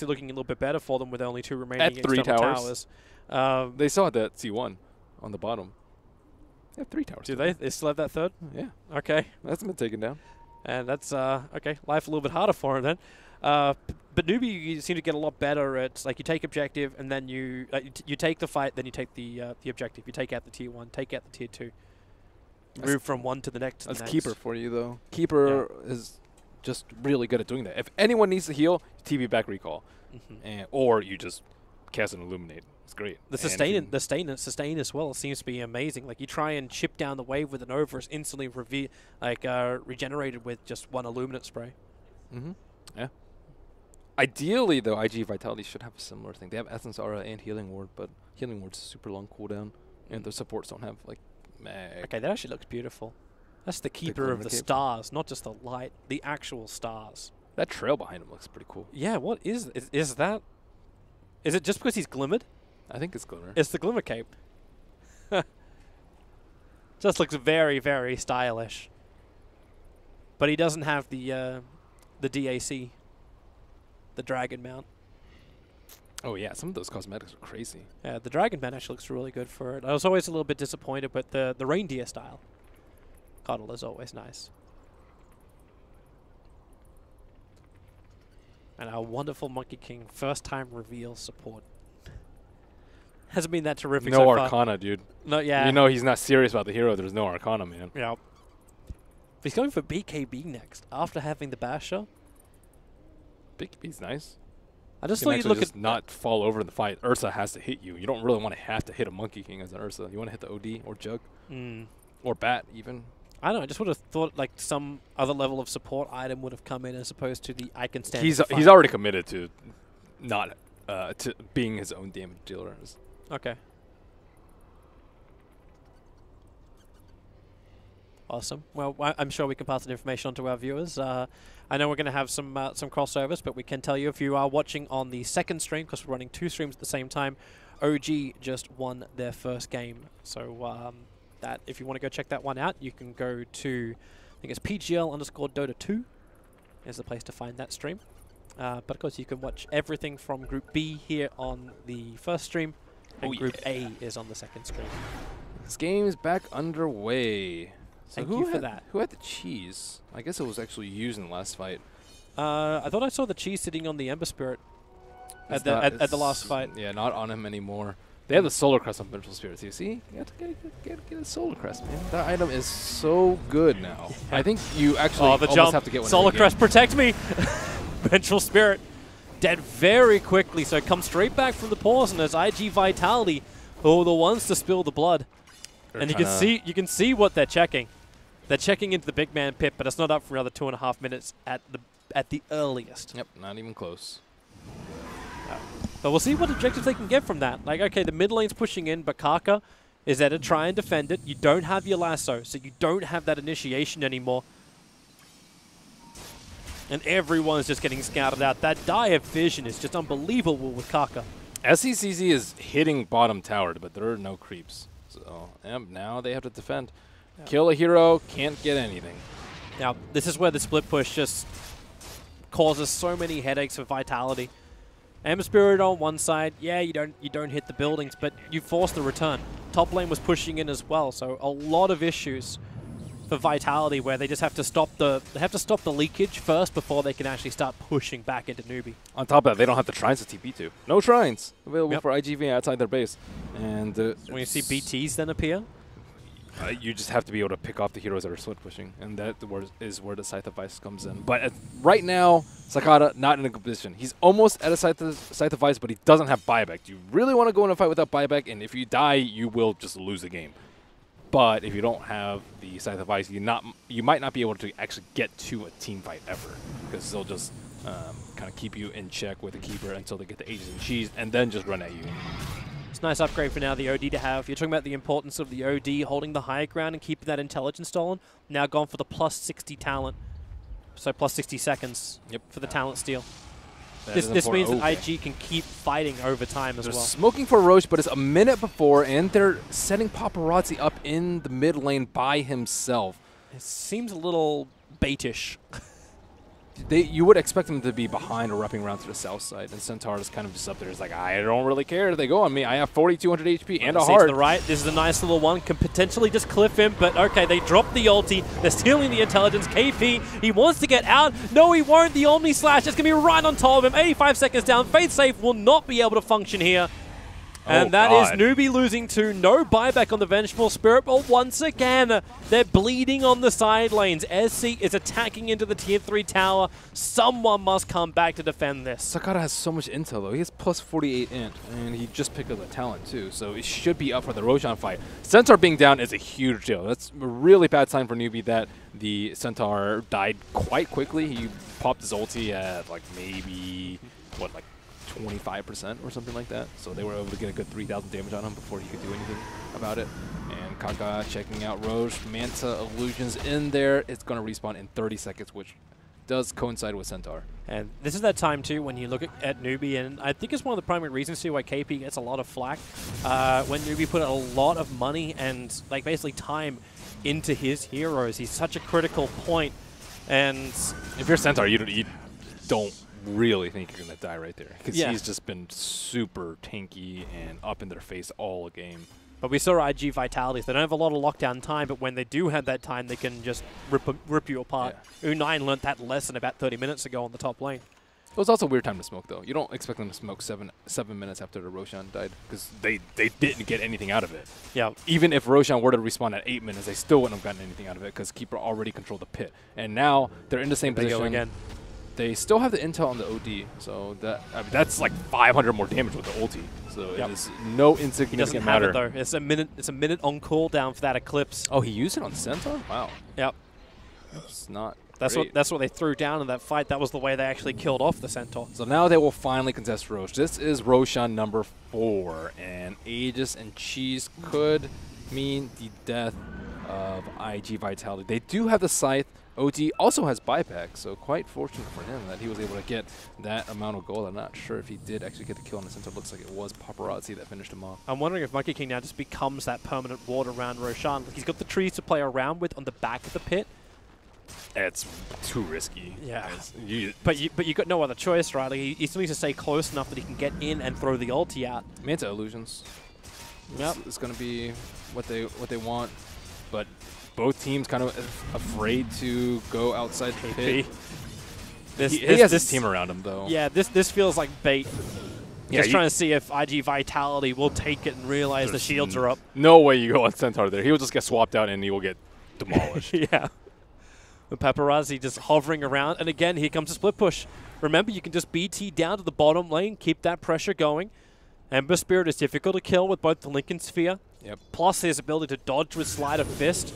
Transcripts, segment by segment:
obviously looking a little bit better for them with only 2 remaining At 3 external towers. They They still had that C1 on the bottom. They have 3 towers. do they? They still have that 3rd? Yeah. Okay. That's been taken down. And that's, okay, life a little bit harder for him then. But Newbee, you seem to get a lot better at, like, you take objective, and then you take the fight, then you take the objective. You take out the tier 1, take out the tier 2. Move from one to the next. That's Keeper for you, though. Keeper is just really good at doing that. If anyone needs to heal, TV back recall. Or you just cast an Illuminate. It's great. The sustain as well seems to be amazing. Like, you try and chip down the wave with an over, it's instantly regenerated with just 1 Illuminate spray. Yeah. Ideally, though, IG Vitality should have a similar thing. They have Essence Aura and Healing Ward, but Healing Ward's super long cooldown, and their supports don't have, like, mag. Okay, that actually looks beautiful. That's the keeper of the stars, not just the light, the actual stars. That trail behind him looks pretty cool. Yeah, what is that? Is it just because he's glimmered? I think it's Glimmer. It's the Glimmer Cape. Just looks very, very stylish. But he doesn't have the DAC, the Dragon Mount. Oh, yeah. Some of those cosmetics are crazy. Yeah, the Dragon Mount actually looks really good for it. I was always a little bit disappointed, but the reindeer style cuddle is always nice. And our wonderful Monkey King first time reveal support. Hasn't been that terrific so far. No Arcana, dude. No, yeah. You know he's not serious about the hero. There's no Arcana, man. Yeah. He's going for BKB next after having the Basher. BKB's nice. I just thought you'd look at not fall over in the fight. Ursa has to hit you. You don't really want to have to hit a Monkey King as an Ursa. You want to hit the OD or Jug or Bat even. I don't know. I just would have thought like some other level of support item would have come in as opposed to the I can stand. He's already committed to not to being his own damage dealer. Okay. Awesome. Well, I'm sure we can pass that information on to our viewers. I know we're going to have some crossovers, but we can tell you if you are watching on the second stream, because we're running 2 streams at the same time, OG just won their first game. So that if you want to go check that one out, you can go to, I think it's PGL_Dota2 is the place to find that stream. But of course, you can watch everything from Group B here on the first stream, and Group A is on the second stream. This game is back underway. So Thank you for that. Who had the cheese? I guess it was actually used in the last fight. I thought I saw the cheese sitting on the Ember Spirit at the last fight. Yeah, not on him anymore. They have the Solar Crest on Vengeful Spirits. You see? You have to get a Solar Crest, man. That item is so good now. Yeah. I think you actually almost have to get one. Solar Crest, protect me! Vengeful Spirit dead very quickly, so it comes straight back from the pause, and there's IG Vitality, who are the ones to spill the blood. And you can see what they're checking. They're checking into the big man pit, but it's not up for another 2.5 minutes at the earliest. Yep, not even close. But we'll see what objectives they can get from that. Like, okay, the mid lane's pushing in, but Kaka is there to try and defend it. You don't have your lasso, so you don't have that initiation anymore. And everyone's just getting scouted out. That Dire Vision is just unbelievable with Kaka. SCCZ is hitting bottom tower, but there are no creeps. So now they have to defend. Yeah. Kill a hero, can't get anything. Now, this is where the split push just causes so many headaches for Vitality. Ember Spirit on one side, yeah, you don't hit the buildings, but you force the return. Top lane was pushing in as well, so a lot of issues for Vitality where they just have to stop the leakage first before they can actually start pushing back into Newbee. On top of that, they don't have the shrines to TP to. No shrines available for IG.V outside their base. And when you see BTs then appear, you just have to be able to pick off the heroes that are split pushing, and that is where the Scythe of Vice comes in. But right now, Sakata not in a good position. He's almost at a Scythe of Vice, but he doesn't have buyback. You really want to go in a fight without buyback, and if you die, you will just lose the game. But if you don't have the Scythe of Vice, you might not be able to actually get to a team fight ever, because they'll just kind of keep you in check with the keeper until they get the Aegis and Cheese, and then just run at you. It's a nice upgrade for now, the OD to have. You're talking about the importance of the OD holding the high ground and keeping that intelligence stolen. Now gone for the plus 60 talent. So plus 60 seconds for the talent steal. This means that IG can keep fighting over time as well. Smoking for Roche, but it's a minute before, and they're setting Paparazzi up in the mid lane by himself. It seems a little baitish. you would expect them to be behind or wrapping around to the south side, and Centaur is kind of just up there. It's like, I don't really care if they go on me. I have 4,200 HP and a heart. To the right, this is a nice little one. Can potentially just cliff him, but okay, they drop the ulti. They're stealing the intelligence. KP, he wants to get out. No, he won't. The Omni Slash is going to be right on top of him. 85 seconds down. Faith Safe will not be able to function here. And that is Newbee losing to no buyback on the Vengeful Spirit, but once again, they're bleeding on the side lanes. SC is attacking into the tier 3 tower. Someone must come back to defend this. Sakata has so much intel, though. He has plus 48 int, and he just picked up the talent, too, so it should be up for the Roshan fight. Centaur being down is a huge deal. That's a really bad sign for Newbee that the Centaur died quite quickly. He popped his ulti at, like, maybe, what, like, 25% or something like that. So they were able to get a good 3,000 damage on him before he could do anything about it. And Kaka checking out Roche. Manta Illusions in there. It's going to respawn in 30 seconds, which does coincide with Centaur. And this is that time, too, when you look at Newbee, and I think it's one of the primary reasons, too, why KP gets a lot of flack. When Newbee put a lot of money and, like, basically time into his heroes. He's such a critical point. And if you're Centaur, you don't really think you're going to die right there, because he's just been super tanky and up in their face all game. But we saw IG Vitality. They don't have a lot of lockdown time, but when they do have that time, they can just rip you apart. Yeah. U9 learned that lesson about 30 minutes ago on the top lane. It was also a weird time to smoke, though. You don't expect them to smoke seven minutes after the Roshan died, because they didn't get anything out of it. Yeah. Even if Roshan were to respawn at 8 minutes, they still wouldn't have gotten anything out of it, because Keeper already controlled the pit. And now they're in the same position. Go again. They still have the intel on the OD, so that's like 500 more damage with the ulti. So it is no insignificant matter. It though. It's a minute on cooldown for that Eclipse. Oh, he used it on Centaur? Wow. Yep. It's not. That's what they threw down in that fight. That was the way they actually killed off the Centaur. So now they will finally contest Roche. This is Roshan number 4, and Aegis and Cheese could mean the death of IG Vitality. They do have the Scythe. OD also has buyback, so quite fortunate for him that he was able to get that amount of gold. I'm not sure if he did actually get the kill on the Centaur. Looks like it was Paparazzi that finished him off. I'm wondering if Monkey King now just becomes that permanent ward around Roshan. He's got the trees to play around with on the back of the pit. It's too risky. Yeah. But you got no other choice, right? Like, he still needs to stay close enough that he can get in and throw the ulti out. Manta Illusions. Yep. It's going to be what they want, but both teams kind of afraid to go outside the pit. He has this team around him, though. Yeah, this feels like bait. Just trying to see if IG Vitality will take it and realize the shields are up. No way you go on Centaur there. He will just get swapped out and he will get demolished. Yeah. With Paparazzi just hovering around. And again, here comes a split push. Remember, you can just BT down to the bottom lane, keep that pressure going. Ember Spirit is difficult to kill with both the Lincoln Sphere. Yep. Plus his ability to dodge with Sleight of Fist.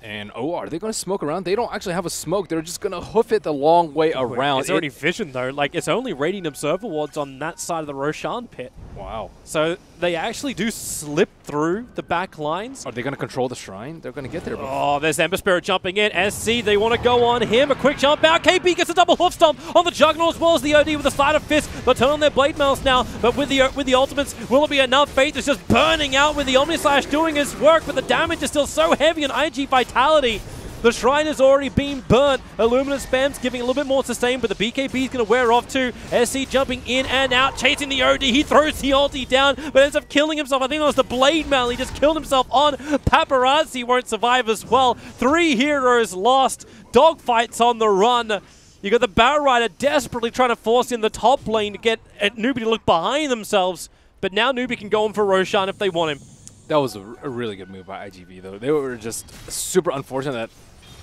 And are they going to smoke around? They don't actually have a smoke. They're just going to hoof it the long way around. It's already vision, though. Like, it's only Radiant Observer wards on that side of the Roshan pit. Wow. So they actually do slip through the back lines. Are they going to control the shrine? They're going to get there. Oh, there's Ember Spirit jumping in. SC, they want to go on him. A quick jump out. KP gets a double hoof stomp on the Juggernaut as well as the OD with a Sleight of Fist. They'll turn on their Blade Mails now, but with the ultimates, will it be enough? Faith is just burning out with the Omni Slash doing his work, but the damage is still so heavy on IG Vitality. The Shrine has already been burnt. Illuminate Spam's giving a little bit more sustain, but the BKB is going to wear off too. SC jumping in and out, chasing the OD. He throws the ulti down, but ends up killing himself. I think it was the Blade Mail. He just killed himself on. Paparazzi won't survive as well. 3 heroes lost. Dogfights on the run. You got the Barrow Rider desperately trying to force in the top lane to get Newbee to look behind themselves. But now Newbee can go in for Roshan if they want him. That was a really good move by IG.V, though. They were just super unfortunate that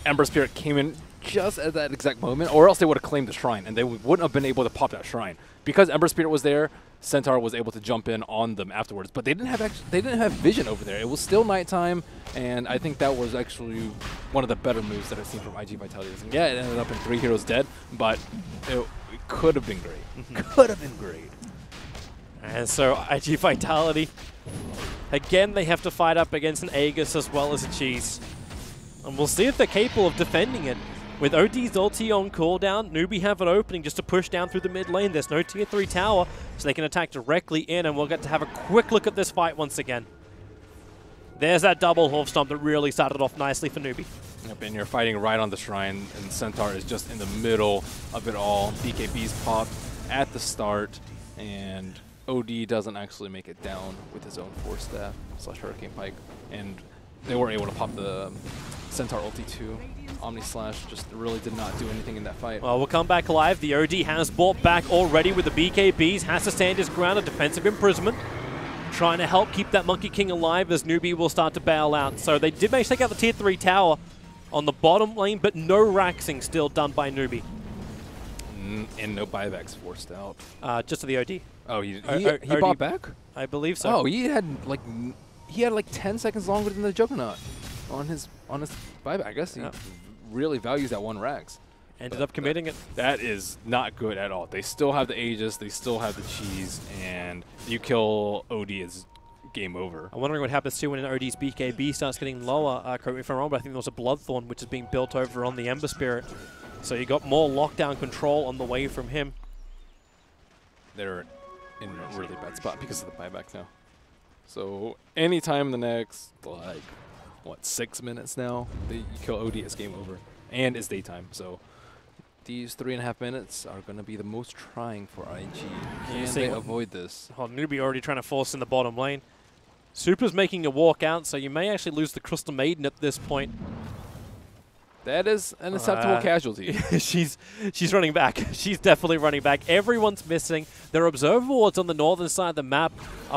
Ember Spirit came in just at that exact moment, or else they would have claimed the Shrine, and they wouldn't have been able to pop that Shrine. Because Ember Spirit was there, Centaur was able to jump in on them afterwards, but they didn't have vision over there. It was still nighttime, and I think that was actually one of the better moves that I've seen from IG Vitality. And yeah, it ended up in 3 heroes dead, but it could have been great. Could have been great. And so IG Vitality, again, they have to fight up against an Aegis as well as a Cheese. And we'll see if they're capable of defending it. With OD's ulti on cooldown, Newbee have an opening just to push down through the mid lane. There's no tier 3 tower, so they can attack directly in, and we'll get to have a quick look at this fight once again. There's that double hoof stomp that really started off nicely for Newbee. Yep, and you're fighting right on the shrine, and Centaur is just in the middle of it all. BKB's popped at the start, and OD doesn't actually make it down with his own Force Staff / Hurricane Pike, and they were able to pop the Centaur ulti too. Omni Slash just really did not do anything in that fight. Well, we'll come back live. The OD has bought back already with the BKBs, has to stand his ground, a defensive imprisonment, trying to help keep that Monkey King alive as Newbee will start to bail out. So they did manage to take out the tier 3 tower on the bottom lane, but no raxing still done by Newbee. And no buybacks forced out. Just to the OD. Oh, he OD bought back? I believe so. Oh, he had like 10 seconds longer than the Juggernaut on his buyback. I guess he really values that one rax. Ended up committing it. That is not good at all. They still have the Aegis, they still have the cheese, and you kill OD, is game over. I'm wondering what happens too when an OD's BKB starts getting lower. Correct me if I'm wrong, but I think there was a Bloodthorn which is being built over on the Ember Spirit. So you got more lockdown control on the way from him. They're in a really bad spot because of the buyback now. So anytime in the next, like, what, 6 minutes now, you kill OD, it's game over. And it's daytime, so these 3.5 minutes are going to be the most trying for IG. Can they avoid this? Oh, Newbee already trying to force in the bottom lane. Super's making a walk out, so you may actually lose the Crystal Maiden at this point. That is an acceptable casualty. She's running back. She's definitely running back. Everyone's missing. There are observer wards on the northern side of the map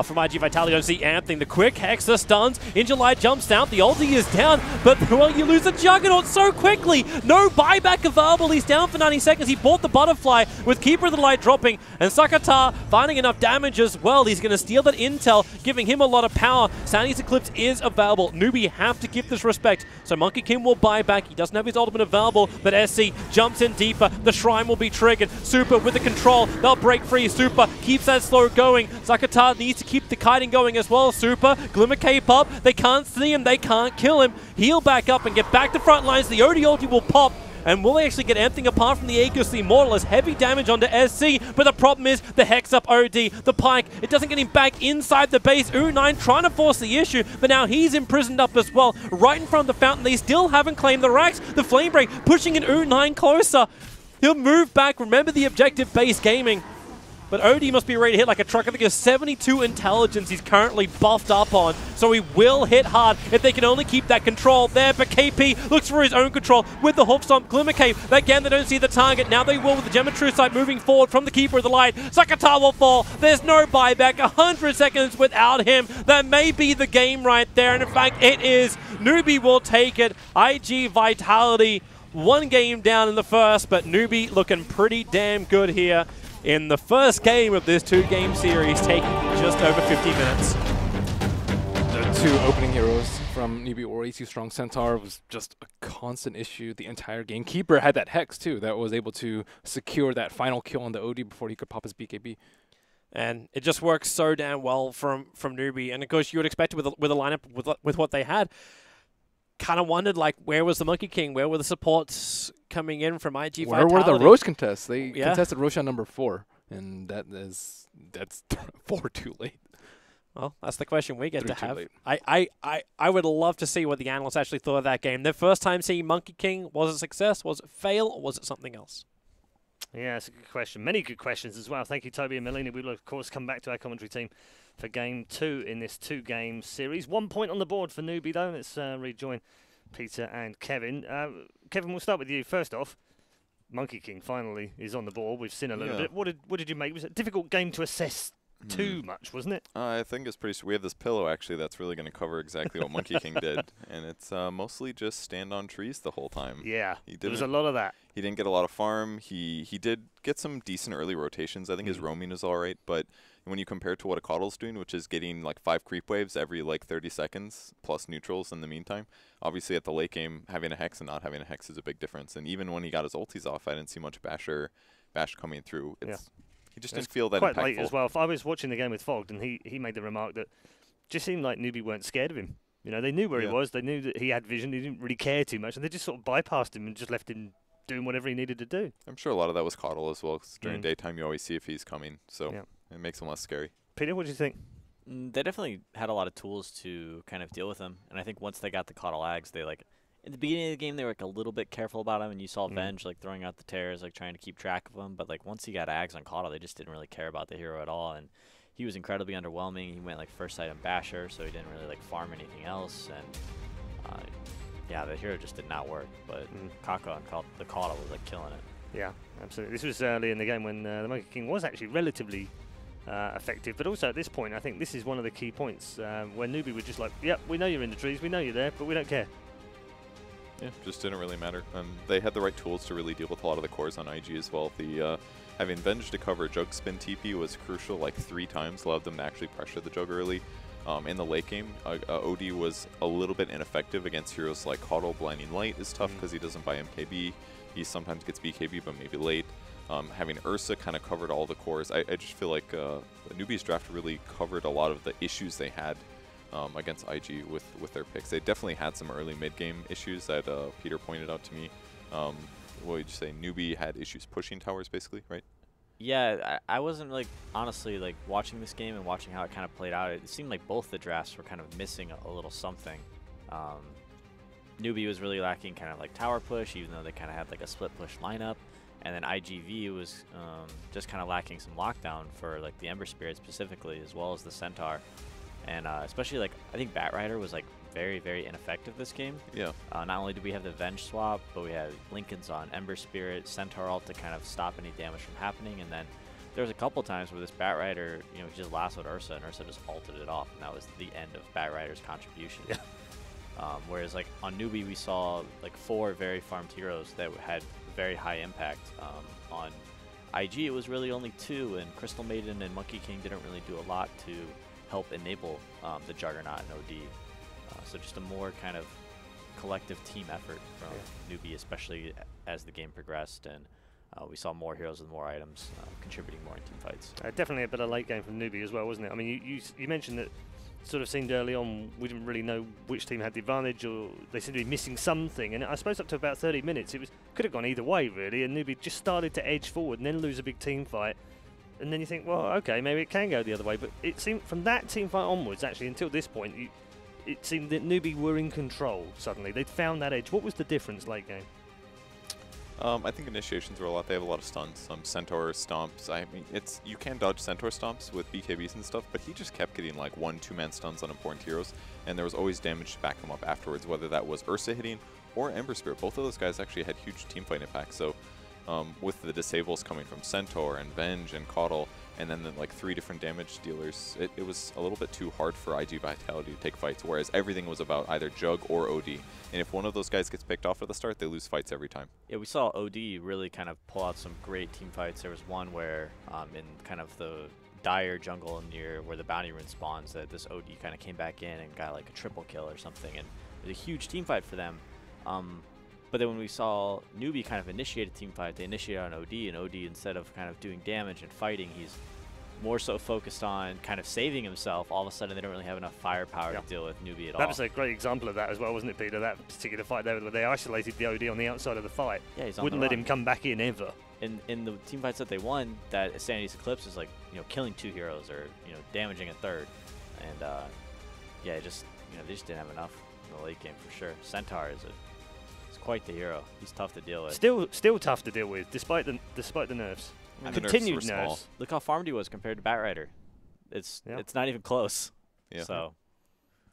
from IG Vitality. Don't see anything. The quick Hexa stuns. July jumps down. The ulti is down. But, well, you lose the Juggernaut so quickly. No buyback available. He's down for 90 seconds. He bought the Butterfly with Keeper of the Light dropping. And Sakata finding enough damage as well. He's going to steal that intel, giving him a lot of power. Sandy's Eclipse is available. Newbee have to give this respect. So Monkey King will buy back. He doesn't have his ultimate available, but SC jumps in deeper. The shrine will be triggered. Super with the control. They'll break free. Super keeps that slow going. Sakata needs to keep the kiting going as well. Super, Glimmer Cape up. They can't see him. They can't kill him. Heal back up and get back to front lines. The OD ulti will pop. And will they actually get anything apart from the Aegis? The Immortal has heavy damage onto SC, but the problem is the Hex up OD, the Pike, it doesn't get him back inside the base. U9 trying to force the issue, but now he's imprisoned up as well, right in front of the fountain. They still haven't claimed the racks. The Flame Break pushing in U9 closer. He'll move back. Remember the objective, base gaming. But OD must be ready to hit like a truck. I think it's 72 intelligence he's currently buffed up on. So he will hit hard if they can only keep that control there. But KP looks for his own control with the Hoof Stomp. Glimmer Cape, again, they don't see the target. Now they will with the Geometry Sight moving forward from the Keeper of the Light. Sakata will fall. There's no buyback. 100 seconds without him. That may be the game right there. And in fact, it is. Newbee will take it. IG Vitality, one game down in the first, but Newbee looking pretty damn good here in the first game of this 2-game series, taking just over 50 minutes. The two opening heroes from Newbee or 82 Strong Centaur was just a constant issue the entire game. Keeper had that Hex too that was able to secure that final kill on the OD before he could pop his BKB. And it just works so damn well from Newbee. And of course, you would expect it with a lineup with what they had. Kind of wondered, like, where was the Monkey King? Where were the supports coming in from IG Vitality? Where were the Roche contests? They contested Roche on number 4, and that's 4 too late. Well, that's the question we get to have. Late. I would love to see what the analysts actually thought of that game. Their first time seeing Monkey King, was it a success? Was it fail? Or was it something else? Yeah, that's a good question. Many good questions as well. Thank you, Toby and Melina. We will, of course, come back to our commentary team for Game 2 in this 2-game series. 1 point on the board for Newbee, though. Let's rejoin Peter and Kevin. Kevin, we'll start with you. First off, Monkey King finally is on the board. We've seen a little bit. What did you make? It was a difficult game to assess too much, wasn't it? I think it's pretty. We have this pillow actually that's really going to cover exactly what Monkey King did, and it's mostly just stand on trees the whole time. Yeah, there was a lot of that. He didn't get a lot of farm. He did get some decent early rotations. I think his roaming is all right, but when you compare it to what a Coddle's doing, which is getting like 5 creep waves every like 30 seconds plus neutrals in the meantime, obviously at the late game having a Hex and not having a Hex is a big difference. And even when he got his ultis off, I didn't see much Bash coming through. He just didn't feel that quite impactful. Late as well. I was watching the game with Fogged, and he made the remark that just seemed like Newbee weren't scared of him. You know, they knew where he was. They knew that he had vision. He didn't really care too much, and they just sort of bypassed him and just left him doing whatever he needed to do. I'm sure a lot of that was Coddle as well, 'cause during daytime you always see if he's coming, so it makes him less scary. Peter, what do you think? They definitely had a lot of tools to kind of deal with him, and I think once they got the Coddle Ags, they in the beginning of the game, they were like a little bit careful about him, and you saw Mm. Venge like throwing out the tears, like trying to keep track of him. But like once he got Ags on Caudle, they just didn't really care about the hero at all, and he was incredibly underwhelming. He went like first item Basher, so he didn't really like farm anything else, and yeah, the hero just did not work. But Kaka on the Caudle was like killing it. Yeah, absolutely. This was early in the game when the Monkey King was actually relatively effective, but also at this point, I think this is one of the key points where Newbee were just like, yep, we know you're in the trees, we know you're there, but we don't care. Yeah, just didn't really matter. They had the right tools to really deal with a lot of the cores on IG as well. The having Venge to cover Jug Spin TP was crucial, like 3 times, allowed them to actually pressure the Jug early. In the late game, OD was a little bit ineffective against heroes like Caudle. Blinding Light is tough because he doesn't buy MKB. He sometimes gets BKB, but maybe late. Having Ursa kind of covered all the cores. I just feel like the Newbee's draft really covered a lot of the issues they had against IG with their picks. They definitely had some early mid-game issues that Peter pointed out to me. What would you say? Newbee had issues pushing towers, basically, right? Yeah, I wasn't like honestly like watching this game and watching how it kind of played out. It seemed like both the drafts were kind of missing a little something. Newbee was really lacking kind of like tower push, even though they kind of had like a split push lineup. And then IG.V was just kind of lacking some lockdown for like the Ember Spirit specifically, as well as the Centaur. And especially like I think Batrider was like very, very ineffective this game. Yeah. Not only did we have the Venge swap, but we had Lincoln's on Ember Spirit, Centaur ult to kind of stop any damage from happening. And then there was a couple times where this Batrider, you know, he just lassoed Ursa, and Ursa just ulted it off, and that was the end of Batrider's contribution. Yeah. Whereas like on Newbee, we saw like 4 very farmed heroes that had very high impact. On IG, it was really only 2, and Crystal Maiden and Monkey King didn't really do a lot to help enable the Juggernaut and OD. So just a more kind of collective team effort from Newbee, especially as the game progressed, and we saw more heroes with more items contributing more in team fights. Definitely a bit of late game from Newbee as well, wasn't it? I mean, you mentioned that sort of seemed early on we didn't really know which team had the advantage, or they seemed to be missing something, and I suppose up to about 30 minutes it could have gone either way really, and Newbee just started to edge forward and then lose a big team fight, and then you think, well, okay, maybe it can go the other way, but it seemed from that team fight onwards, actually until this point, it seemed that Newbee were in control suddenly. They'd found that edge. What was the difference late game? I think initiations were a lot. They have a lot of stuns. Centaur stomps. I mean, you can dodge Centaur stomps with BKBs and stuff, but he just kept getting like 1-2-man stuns on important heroes, and there was always damage to back him up afterwards, whether that was Ursa hitting or Ember Spirit. Both of those guys actually had huge teamfight impact. So with the disables coming from Centaur and Venge and Caudle, and then like 3 different damage dealers, it was a little bit too hard for IG Vitality to take fights, whereas everything was about either Jug or OD. And if one of those guys gets picked off at the start, they lose fights every time. Yeah, we saw OD really kind of pull out some great team fights. There was one where in kind of the dire jungle near where the bounty rune spawns, that this OD kind of came back in and got like a triple kill or something, and it was a huge team fight for them. But then when we saw Newbee kind of initiate a team fight, they initiated on OD, and OD, instead of kind of doing damage and fighting, he's more so focused on kind of saving himself. All of a sudden, they don't really have enough firepower to deal with Newbee at all. That was a great example of that as well, wasn't it, Peter? That particular fight there where they isolated the OD on the outside of the fight. Yeah, he's on Wouldn't the let run. him come back in ever. In the team fights that they won, that Sanity's Eclipse is like, you know, killing 2 heroes or, you know, damaging a 3rd. And yeah, it just, you know, they just didn't have enough in the late game for sure. Centaur is quite the hero. He's tough to deal with. Still tough to deal with, despite the nerfs. And the nerfs Continued were small. nerfs. Look how farmed he was compared to Batrider. It's not even close. Yeah. So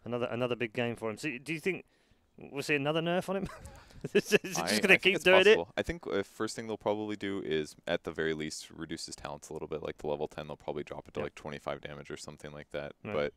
Another big game for him. So do you think we'll see another nerf on him? Is it just going to keep it's doing possible. I think first thing they'll probably do is, at the very least, reduce his talents a little bit. Like the level 10, they'll probably drop it to like 25 damage or something like that. Right. But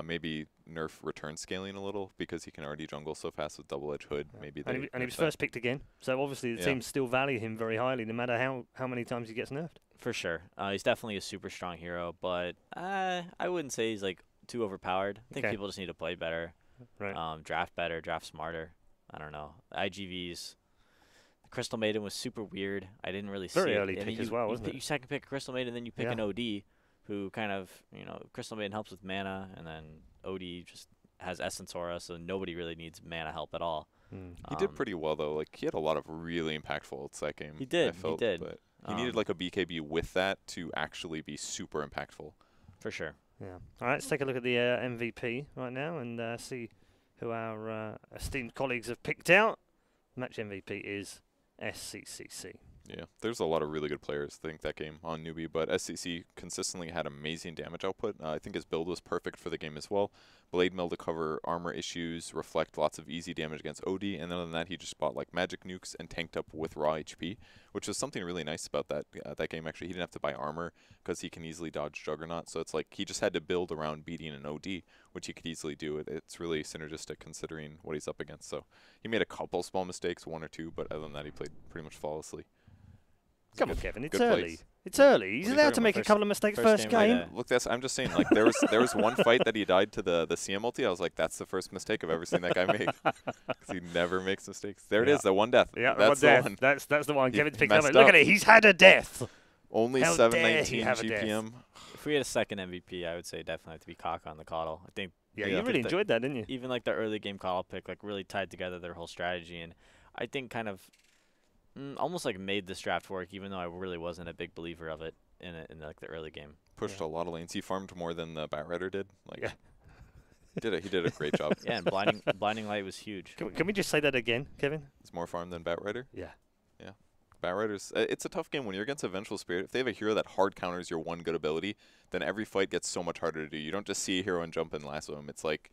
maybe nerf return scaling a little, because he can already jungle so fast with double-edge hood. Maybe And he nerf was that. first picked again, so obviously the teams still value him very highly, no matter how many times he gets nerfed. for sure, he's definitely a super strong hero, but I wouldn't say he's like too overpowered. I think people just need to play better, Right. Draft better, draft smarter. I don't know. IG.V's Crystal Maiden was super weird. I didn't really see Very it. early I mean, pick as well, wasn't it? You second pick a Crystal Maiden, then you pick an OD, who kind of, you know, Crystal Maiden helps with mana, and then OD just has Essence Aura, so nobody really needs mana help at all. He did pretty well, though. Like, he had a lot of really impactful ults that game. He did, I felt, he did. But he needed like a BKB with that to actually be super impactful. For sure. Yeah. All right, let's take a look at the MVP right now and see who our esteemed colleagues have picked out. Match MVP is SCCC. Yeah, there's a lot of really good players, I think, that game on Newbee, but SCC consistently had amazing damage output. I think his build was perfect for the game as well. Blade Mill to cover armor issues, reflect lots of easy damage against OD, and other than that, he just bought like magic nukes and tanked up with raw HP, which is something really nice about that game. Actually, he didn't have to buy armor because he can easily dodge Juggernaut, so it's like he just had to build around beating an OD, which he could easily do. It's really synergistic considering what he's up against. So he made a couple small mistakes, 1 or 2, but other than that, he played pretty much flawlessly. Come on, Kevin. It's good early. plays. It's early. He's What are you allowed talking to make a about? couple of mistakes First first game, game. Look, I'm just saying, like, there was one fight that he died to the CM ulti. I was like, that's the first mistake I've ever seen that guy make. 'Cause he never makes mistakes. There it Yeah. is, the one death. Yeah, that's the one. That's the one. He Kevin's picked up. messed Look up. at it. He's had a death. Only How dare he 719 have a death. GPM. If we had a second MVP, I would say definitely have to be Kaka on the Coddle. I think Yeah, Yeah. you really The- enjoyed that, didn't you? even like the early game Coddle pick like really tied together their whole strategy, and I think kind of almost like made this draft work, even though I really wasn't a big believer of it in like the early game. Pushed Yeah. a lot of lanes. He farmed more than the Batrider did. Like, Yeah. he did a great job. Yeah, and blinding light was huge. Can we just say that again, Kevin? It's more farm than Batrider. Yeah. Batriders, it's a tough game when you're against a Vengeful Spirit. If they have a hero that hard counters your one good ability, then every fight gets so much harder to do. You don't just see a hero and jump and lasso him. It's like,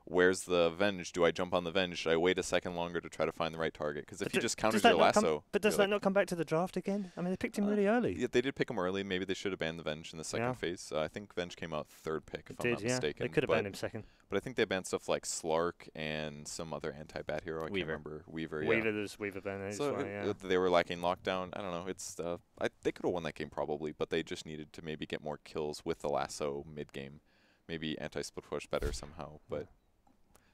where's the Venge? Do I jump on the Venge? Should I wait a second longer to try to find the right target? Because if he just counters your lasso... But does you're that like, not come back to the draft again? I mean, they picked him really early. Yeah, they did pick him early. Maybe they should have banned the Venge in the second Yeah. phase. I think Venge came out 3rd pick, if They I'm did, not yeah. mistaken. They could have but, banned him second. But I think they banned stuff like Slark and some other anti-bat hero. I Weaver. can't remember. Weaver, yeah. Weaver banned. So Right, yeah. they were lacking lockdown. I don't know. It's they could have won that game probably, but they just needed to maybe get more kills with the lasso mid game. Maybe anti-split push better somehow, but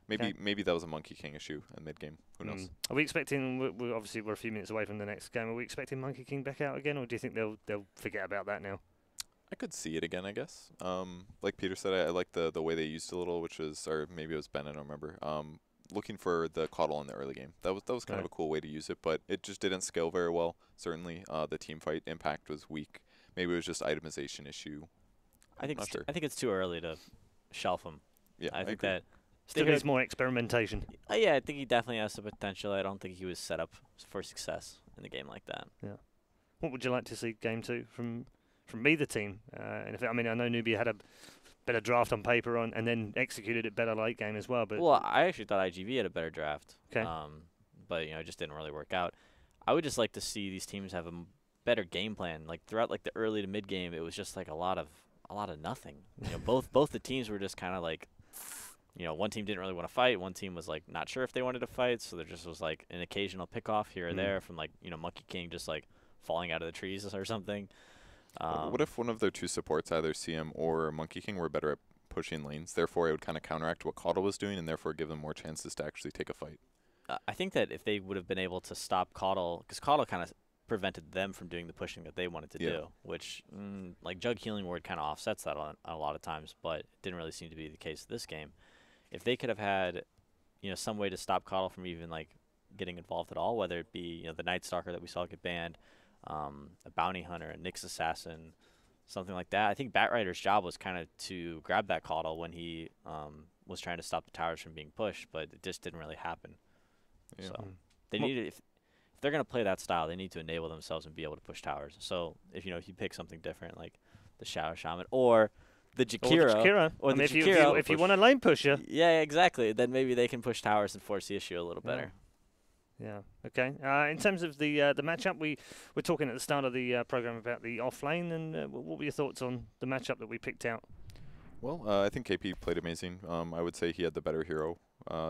maybe that was a Monkey King issue in mid game. Who knows? Are we expecting? We're obviously we're a few minutes away from the next game. Are we expecting Monkey King back out again, or do you think they'll forget about that now? I could see it again, I guess. Like Peter said, I like the way they used it a little, which was, or maybe it was Ben, I don't remember. Looking for the Coddle in the early game. That was kind of a cool way to use it, but it just didn't scale very well. Certainly, the team fight impact was weak. Maybe it was just itemization issue. I think Not sure. I think it's too early to shelf him. Yeah, I think agree. that. Still They needs could- more experimentation. Yeah, I think he definitely has the potential. I don't think he was set up for success in a game like that. What would you like to see game 2 from either team? And if I mean, I know Newbee had a better draft on paper and then executed it better late game as well. But Well, I actually thought IG.V had a better draft. Okay. But it just didn't really work out. I would just like to see these teams have a better game plan. Like throughout like the early to mid game, it was just like a lot of nothing. Both the teams were just kind of like, one team didn't really want to fight. One team was like not sure if they wanted to fight. So there just was like an occasional pick off here or there from like Monkey King just like falling out of the trees or something. What if one of their two supports, either CM or Monkey King, were better at pushing lanes? Therefore, it would kind of counteract what Coddle was doing, and therefore give them more chances to actually take a fight. I think that if they would have been able to stop Coddle, because Coddle kind of prevented them from doing the pushing that they wanted to do, which like Jug Healing Ward kind of offsets that on a lot of times, but it didn't really seem to be the case this game. If they could have had, some way to stop Coddle from even like getting involved at all, whether it be the Night Stalker that we saw get banned, a Bounty Hunter, a Nyx Assassin, something like that. I think Batrider's job was kind of to grab that Coddle when he was trying to stop the towers from being pushed, but it just didn't really happen. Yeah. So they needed if they're going to play that style, they need to enable themselves and be able to push towers. So if you pick something different like the Shadow Shaman or the Jakiro, Or the Jakiro. If you want a lane pusher. yeah, exactly, then maybe they can push towers and force the issue a little better. Yeah. Okay. In terms of the matchup, we were talking at the start of the program about the off lane, and what were your thoughts on the matchup that we picked out? Well, I think KP played amazing. I would say he had the better hero.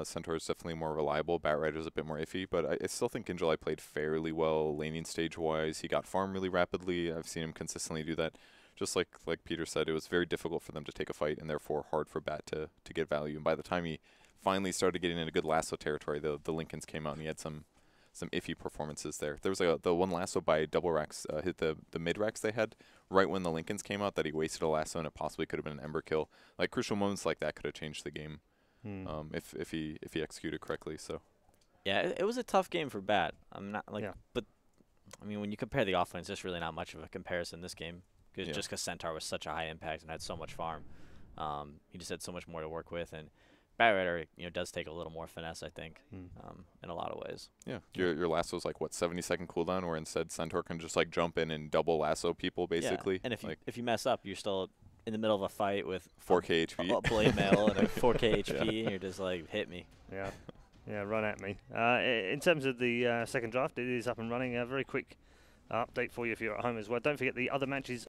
Centaur is definitely more reliable. Batrider's a bit more iffy, but I still think Injali played fairly well laning stage-wise. He got farm really rapidly. I've seen him consistently do that. Just like Peter said, it was very difficult for them to take a fight, and therefore hard for Bat to get value. And by the time he finally started getting into good lasso territory, the Lincolns came out and he had some iffy performances there. There was the one lasso by double racks hit the mid racks they had right when the Lincolns came out that he wasted a lasso and it possibly could have been an Ember kill. Like crucial moments like that could have changed the game if he executed correctly. So Yeah, it was a tough game for Bat. I'm not like, but I mean when you compare the offense, there's really not much of a comparison this game. Just because Centaur was such a high impact and had so much farm, he just had so much more to work with. And Batrider, does take a little more finesse, I think, in a lot of ways. Yeah, your lasso's like what 70-second cooldown, where instead Centaur can just like jump in and double lasso people basically. Yeah. And if you mess up, you're still in the middle of a fight with 4K HP, a blade mail and a 4K HP, and you're just like, hit me. Yeah, yeah, run at me. In terms of the second draft, it is up and running. A very quick update for you if you're at home as well. Don't forget the other matches